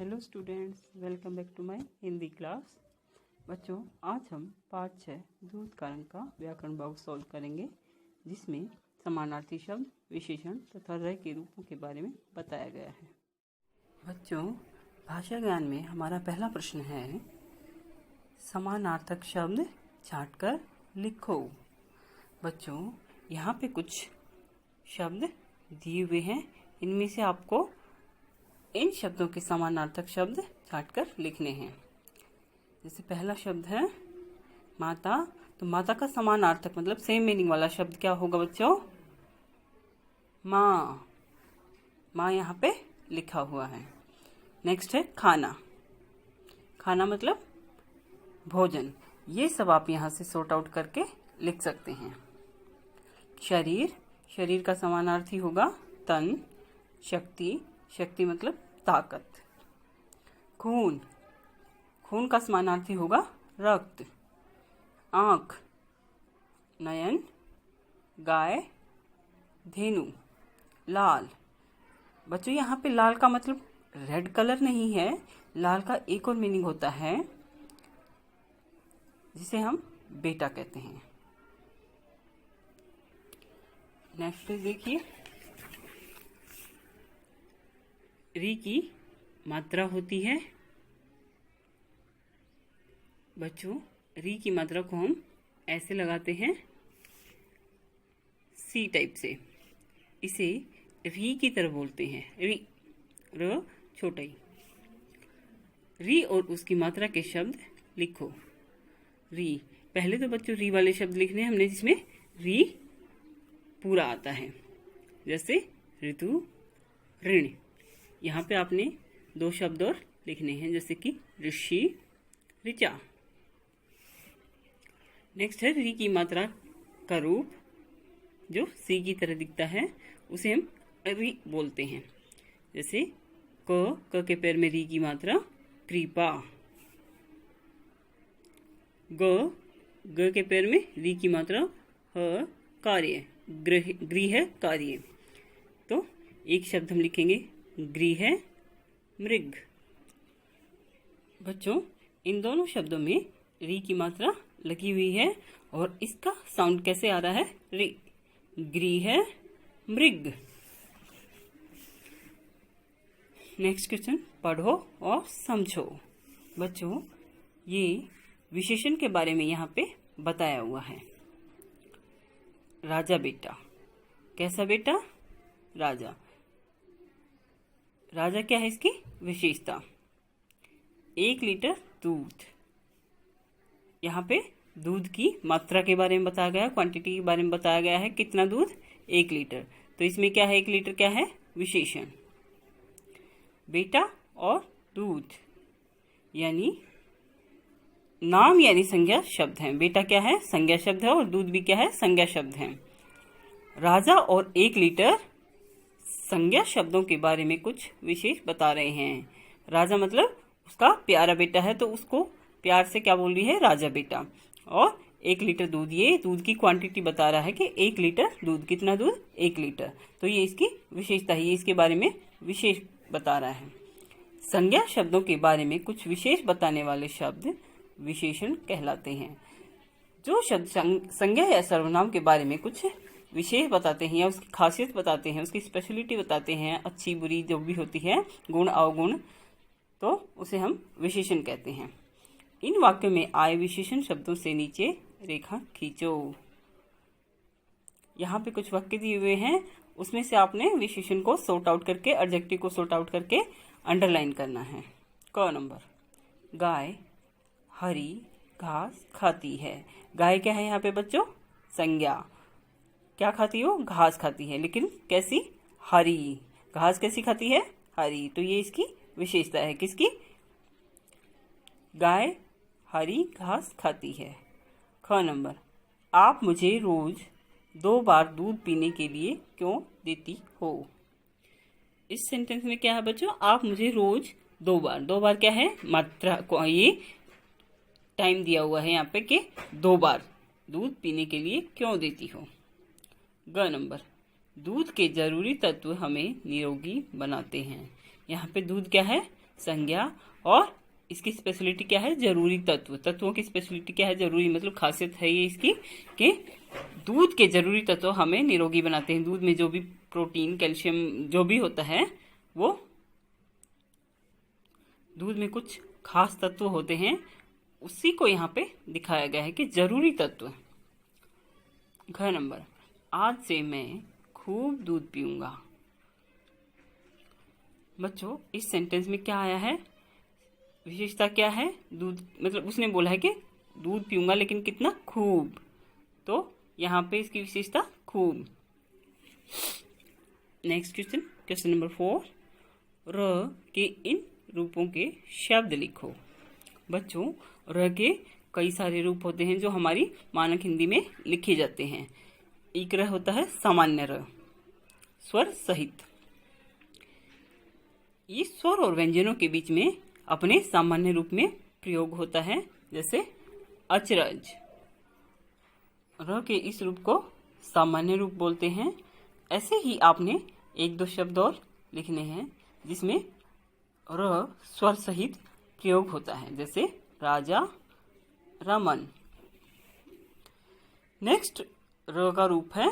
Hello students, welcome back to my Hindi class. बच्चों, आज हम पाठ 6 दूध का रंग का व्याकरण बॉक्स सॉल्व करेंगे, जिसमें समानार्थी शब्द, विशेषण तथा रय के रूपों के बारे में बताया गया है। बच्चों, भाषा ज्ञान में हमारा पहला प्रश्न है, समानार्थक शब्द छांटकर लिखो। बच्चों, यहाँ पे कुछ शब्द दिए हुए हैं, इनमें से आपको इन शब्दों के समानार्थक शब्द छांटकर लिखने हैं। जैसे पहला शब्द है माता, तो माता का समानार्थक मतलब सेम मीनिंग वाला शब्द क्या होगा बच्चों? माँ। माँ यहाँ पे लिखा हुआ है। नेक्स्ट है खाना। खाना मतलब भोजन। ये सब आप यहाँ से सॉर्ट आउट करके लिख सकते हैं। शरीर, शरीर का समानार्थी होगा तन। शक्ति, शक्ति मतलब ताकत। खून, खून का समानार्थी होगा रक्त। आँख, नयन। गाय, धेनु। लाल, बच्चों यहाँ पे लाल का मतलब रेड कलर नहीं है, लाल का एक और मीनिंग होता है जिसे हम बेटा कहते हैं। नेक्स्ट देखिए, री की मात्रा होती है। बच्चों, री की मात्रा को हम ऐसे लगाते हैं, सी टाइप से। इसे री की तरह बोलते हैं। री, र छोटा ही। री और उसकी मात्रा के शब्द लिखो। री, पहले तो बच्चों री वाले शब्द लिखने हमने, जिसमें री पूरा आता है, जैसे ऋतु, ऋण। यहाँ पे आपने 2 शब्द और लिखने हैं, जैसे कि ऋषि, ऋचा। नेक्स्ट है री की मात्रा का रूप जो सी की तरह दिखता है, उसे हम री बोलते हैं। जैसे क के पैर में री की मात्रा कृपा। ग के पैर में री की मात्रा ह कार्य, गृह कार्य। तो एक शब्द हम लिखेंगे गृह मृग। बच्चों, इन दोनों शब्दों में री की मात्रा लगी हुई है और इसका साउंड कैसे आ रहा है? री। गृह मृग। नेक्स्ट क्वेश्चन, पढ़ो और समझो। बच्चों, ये विशेषण के बारे में यहाँ पे बताया हुआ है। राजा बेटा। कैसा बेटा? राजा। राजा क्या है इसकी विशेषता? 1 लीटर दूध। यहाँ पे दूध की मात्रा के बारे में बताया गया, क्वांटिटी के बारे में बताया गया है। कितना दूध? 1 लीटर। तो इसमें क्या है? 1 लीटर क्या है? विशेषण। बेटा और दूध यानी नाम यानी संज्ञा शब्द हैं। बेटा क्या है? संज्ञा शब्द है और दूध भी क्या है? संज्ञा शब्द है। राजा और 1 लीटर संज्ञा शब्दों के बारे में कुछ विशेष बता रहे हैं। राजा मतलब उसका प्यारा बेटा है, तो उसको प्यार से क्या बोल रही है? राजा बेटा। और 1 लीटर दूध, ये दूध की क्वांटिटी बता रहा है कि 1 लीटर दूध। कितना दूध? 1 लीटर। तो ये इसकी विशेषता है, ये इसके बारे में विशेष बता रहा है। संज्ञा शब्दों के बारे में कुछ विशेष बताने वाले शब्द विशेषण कहलाते हैं। जो शब्द संज्ञा या सर्वनाम के बारे में कुछ विशेष बताते हैं या उसकी खासियत बताते हैं, उसकी स्पेशलिटी बताते हैं, अच्छी बुरी जो भी होती है, गुण अवगुण, तो उसे हम विशेषण कहते हैं। इन वाक्यों में आए विशेषण शब्दों से नीचे रेखा खींचो। यहाँ पे कुछ वाक्य दिए हुए हैं, उसमें से आपने विशेषण को सॉर्ट आउट करके, एडजेक्टिव को सॉर्ट आउट करके अंडरलाइन करना है। क नंबर, गाय हरी घास खाती है। गाय क्या है यहाँ पे बच्चों? संज्ञा। क्या खाती हो? घास खाती है, लेकिन कैसी? हरी। घास कैसी खाती है? हरी। तो ये इसकी विशेषता है। किसकी? गाय हरी घास खाती है। ख नंबर, आप मुझे रोज 2 बार दूध पीने के लिए क्यों देती हो? इस सेंटेंस में क्या है बच्चों? आप मुझे रोज 2 बार। 2 बार क्या है? मात्रा को, ये टाइम दिया हुआ है यहाँ पे कि 2 बार दूध पीने के लिए क्यों देती हो। ग नंबर, दूध के जरूरी तत्व हमें निरोगी बनाते हैं। यहाँ पे दूध क्या है? संज्ञा। और इसकी स्पेशलिटी क्या है? जरूरी तत्व। तत्वों की स्पेशलिटी क्या है? जरूरी, मतलब खासियत है ये इसकी कि दूध के जरूरी तत्व हमें निरोगी बनाते हैं। दूध में जो भी प्रोटीन, कैल्शियम जो भी होता है, वो दूध में कुछ खास तत्व होते हैं, उसी को यहाँ पे दिखाया गया है कि जरूरी तत्व। घ नंबर, आज से मैं खूब दूध पीऊंगा। बच्चों, इस सेंटेंस में क्या आया है? विशेषता क्या है? दूध, मतलब उसने बोला है कि दूध पीऊंगा, लेकिन कितना? खूब। तो यहाँ पे इसकी विशेषता खूब। नेक्स्ट क्वेश्चन, क्वेश्चन नंबर 4, र के इन रूपों के शब्द लिखो। बच्चों, र के कई सारे रूप होते हैं जो हमारी मानक हिंदी में लिखे जाते हैं। एक र होता है सामान्य र, स्वर सहित। ये स्वर और व्यंजनों के बीच में अपने सामान्य रूप में प्रयोग होता है, जैसे अचरज। र के इस रूप को सामान्य रूप बोलते हैं। ऐसे ही आपने एक दो शब्द और लिखने हैं जिसमें र स्वर सहित प्रयोग होता है, जैसे राजा, रमन। नेक्स्ट र का रूप है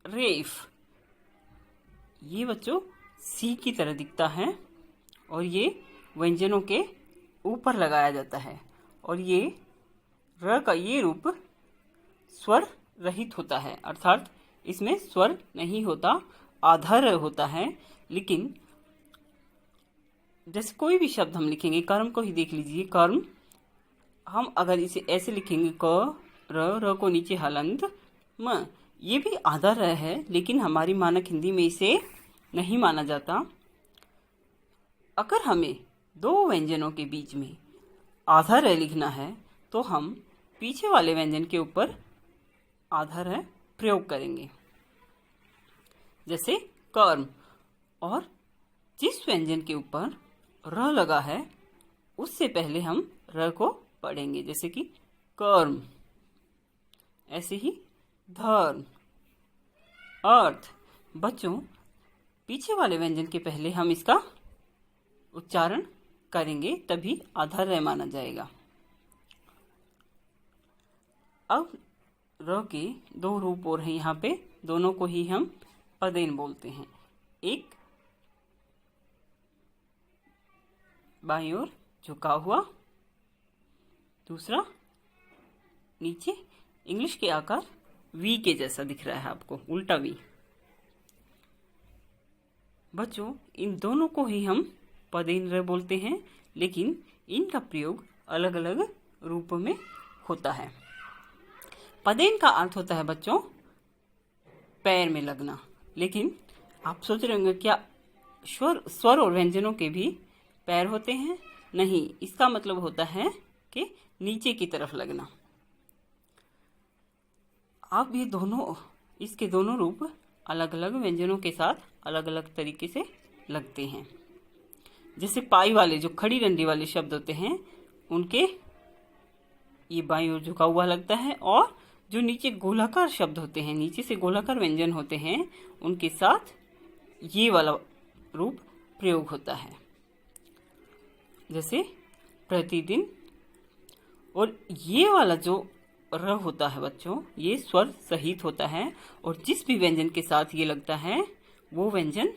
रेफ। ये बच्चों सी की तरह दिखता है और ये व्यंजनों के ऊपर लगाया जाता है। और ये र का ये रूप स्वर रहित होता है, अर्थात इसमें स्वर नहीं होता, आधा र होता है। लेकिन जैसे कोई भी शब्द हम लिखेंगे, कर्म को ही देख लीजिए। कर्म हम अगर इसे ऐसे लिखेंगे, क र को नीचे हलंत म, ये भी आधा र है, लेकिन हमारी मानक हिंदी में इसे नहीं माना जाता। अगर हमें दो व्यंजनों के बीच में आधा र लिखना है तो हम पीछे वाले व्यंजन के ऊपर आधा र प्रयोग करेंगे, जैसे कर्म। और जिस व्यंजन के ऊपर र लगा है उससे पहले हम र को पढ़ेंगे, जैसे कि कर्म। ऐसे ही धर्म, अर्थ। बच्चों, पीछे वाले व्यंजन के पहले हम इसका उच्चारण करेंगे, तभी आधा र माना जाएगा। अब र के दो रूप और हैं यहाँ पे, दोनों को ही हम पदेन बोलते हैं। एक बाईं ओर झुका हुआ, दूसरा नीचे इंग्लिश के आकार वी के जैसा दिख रहा है आपको, उल्टा वी। बच्चों, इन दोनों को ही हम पदेन र बोलते हैं, लेकिन इनका प्रयोग अलग अलग रूपों में होता है। पदेन का अर्थ होता है बच्चों पैर में लगना, लेकिन आप सोच रहे होंगे क्या स्वर और व्यंजनों के भी पैर होते हैं? नहीं, इसका मतलब होता है कि नीचे की तरफ लगना। अब ये दोनों, इसके दोनों रूप अलग अलग व्यंजनों के साथ अलग अलग तरीके से लगते हैं। जैसे पाई वाले, जो खड़ी डंडी वाले शब्द होते हैं, उनके ये बाईं ओर झुका हुआ लगता है, और जो नीचे गोलाकार शब्द होते हैं, नीचे से गोलाकार व्यंजन होते हैं, उनके साथ ये वाला रूप प्रयोग होता है, जैसे प्रतिदिन। और ये वाला जो र होता है बच्चों, ये स्वर सहित होता है, और जिस भी व्यंजन के साथ ये लगता है वो व्यंजन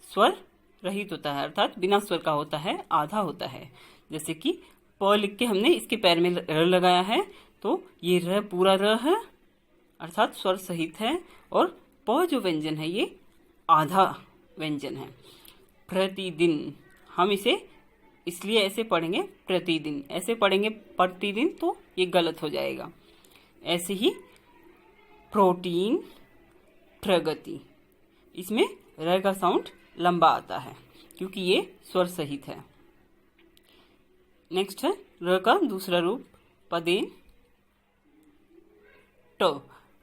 स्वर रहित होता है, अर्थात बिना स्वर का होता है, आधा होता है। जैसे कि प लिख के हमने इसके पैर में र लगाया है, तो ये र पूरा र है, अर्थात स्वर सहित है, और प जो व्यंजन है ये आधा व्यंजन है। प्रतिदिन, हम इसे इसलिए ऐसे पढ़ेंगे प्रतिदिन, ऐसे पढ़ेंगे प्रतिदिन तो ये गलत हो जाएगा। ऐसे ही प्रोटीन, प्रगति, इसमें र का साउंड लंबा आता है क्योंकि ये स्वर सहित है। नेक्स्ट है र का दूसरा रूप पदेन ट।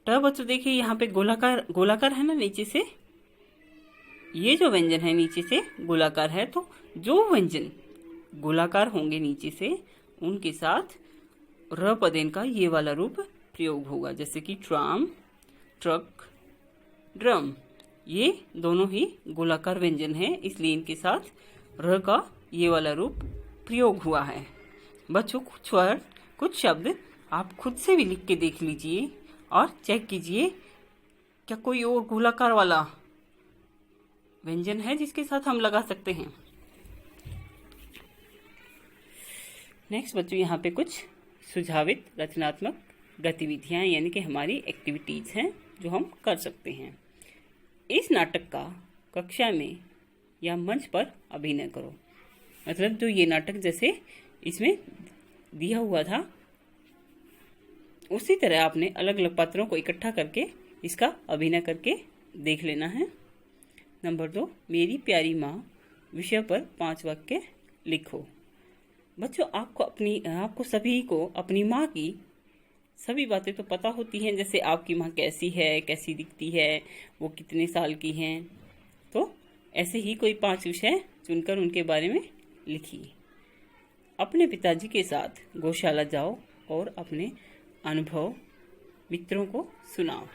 ट बच्चों देखिए यहाँ पे गोलाकार गोलाकार है ना, नीचे से ये जो व्यंजन है नीचे से गोलाकार है, तो जो व्यंजन गोलाकार होंगे नीचे से, उनके साथ र पदेन का ये वाला रूप प्रयोग होगा, जैसे कि ट्राम, ट्रक, ड्रम। ये दोनों ही गोलाकार व्यंजन हैं, इसलिए इनके साथ र का ये वाला रूप प्रयोग हुआ है। बच्चों कुछ शब्द आप खुद से भी लिख के देख लीजिए और चेक कीजिए क्या कोई और गोलाकार वाला व्यंजन है जिसके साथ हम लगा सकते हैं। नेक्स्ट बच्चों, यहाँ पे कुछ सुझावित रचनात्मक गतिविधियां यानी कि हमारी एक्टिविटीज हैं जो हम कर सकते हैं। इस नाटक का कक्षा में या मंच पर अभिनय करो। मतलब जो ये नाटक जैसे इसमें दिया हुआ था उसी तरह आपने अलग अलग पात्रों को इकट्ठा करके इसका अभिनय करके देख लेना है। नंबर 2, मेरी प्यारी माँ विषय पर 5 वाक्य लिखो। बच्चों, आपको सभी को अपनी माँ की सभी बातें तो पता होती हैं, जैसे आपकी माँ कैसी है, कैसी दिखती है, वो कितने साल की हैं। तो ऐसे ही कोई 5 विषय चुनकर उनके बारे में लिखिए। अपने पिताजी के साथ गौशाला जाओ और अपने अनुभव मित्रों को सुनाओ।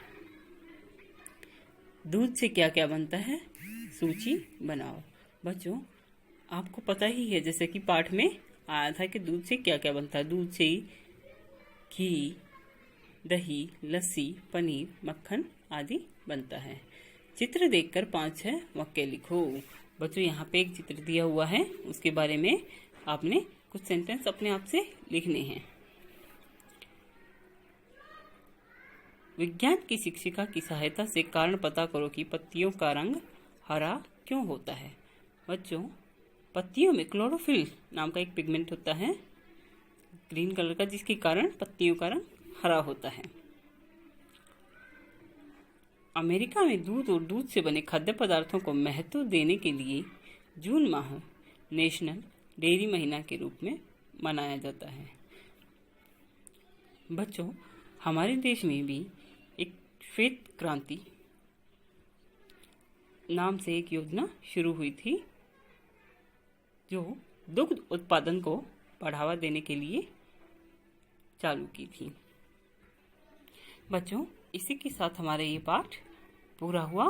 दूध से क्या क्या बनता है, सूची बनाओ। बच्चों, आपको पता ही है जैसे कि पाठ में आया था कि दूध से क्या क्या बनता है। दूध से घी, दही, लस्सी, पनीर, मक्खन आदि बनता है। चित्र देखकर 5-6 वाक्य लिखो। बच्चों, यहाँ पे एक चित्र दिया हुआ है, उसके बारे में आपने कुछ सेंटेंस अपने आप से लिखने हैं। विज्ञान की शिक्षिका की सहायता से कारण पता करो कि पत्तियों का रंग हरा क्यों होता है। बच्चों, पत्तियों में क्लोरोफिल नाम का एक पिगमेंट होता है ग्रीन कलर का, जिसके कारण पत्तियों का रंग हरा होता है। अमेरिका में दूध और दूध से बने खाद्य पदार्थों को महत्व देने के लिए जून माह नेशनल डेयरी महीना के रूप में मनाया जाता है। बच्चों, हमारे देश में भी एक श्वेत क्रांति नाम से एक योजना शुरू हुई थी जो दुग्ध उत्पादन को बढ़ावा देने के लिए चालू की थी। बच्चों, इसी के साथ हमारा ये पाठ पूरा हुआ।